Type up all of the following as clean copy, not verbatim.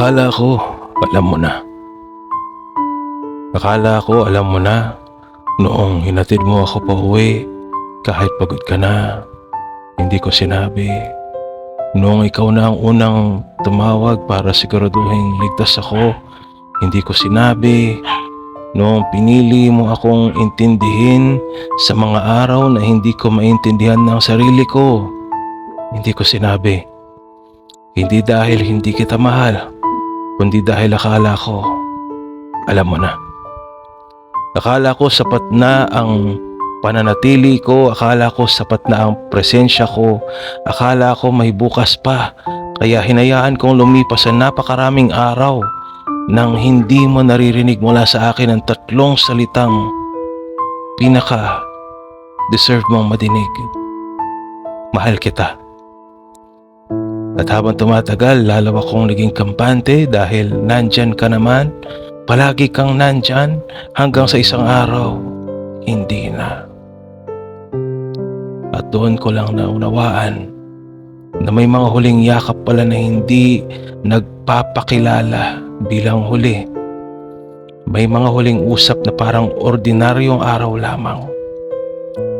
Akala ko alam mo na. Akala ko alam mo na noong hinatid mo ako pauwi kahit pagod ka na. Hindi ko sinabi. Noong ikaw na ang unang tumawag para siguraduhin ligtas ako, hindi ko sinabi. Noong pinili mo akong intindihin sa mga araw na hindi ko maintindihan ng sarili ko, hindi ko sinabi. Hindi dahil hindi kita mahal, kundi dahil akala ko, alam mo na. Akala ko sapat na ang pananatili ko, akala ko sapat na ang presensya ko, akala ko may bukas pa, kaya hinayaan kong lumipas ang napakaraming araw nang hindi mo naririnig mula sa akin ang tatlong salitang pinaka-deserve mong madinig. Mahal kita. At habang tumatagal, lalo akong naging kampante dahil nandyan ka naman, palagi kang nandyan hanggang sa isang araw, hindi na. At doon ko lang naunawaan na may mga huling yakap pala na hindi nagpapakilala bilang huli. May mga huling usap na parang ordinaryong araw lamang.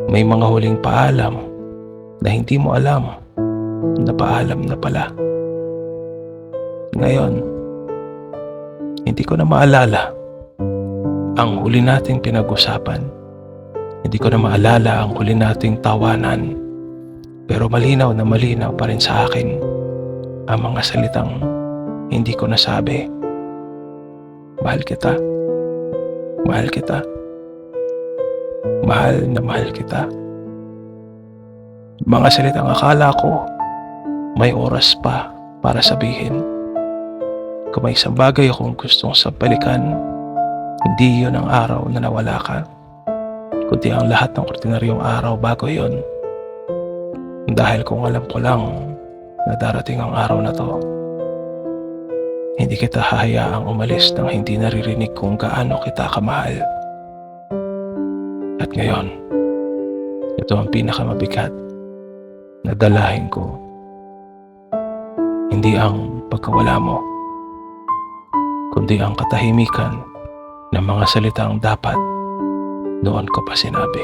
May mga huling paalam na hindi mo alam na paalam na pala. Ngayon, hindi ko na maalala ang huli nating pinag-usapan. Hindi ko na maalala ang huli nating tawanan. Pero malinaw na malinaw pa rin sa akin ang mga salitang hindi ko nasabi. Mahal kita. Mahal kita. Mahal na mahal kita. Mga salitang akala ko may oras pa para sabihin. Kung may isang bagay akong gustong sabalikan, hindi yun ang araw na nawala ka, kundi ang lahat ng ordinaryong araw bago yun. Dahil kung alam ko lang na darating ang araw na to, hindi kita hahayaang umalis nang hindi naririnig kung gaano kita kamahal. At ngayon, ito ang pinakamabigat na dalahin ko. Hindi ang pagkawala mo, kundi ang katahimikan ng mga salitang dapat noon ko pa sinabi.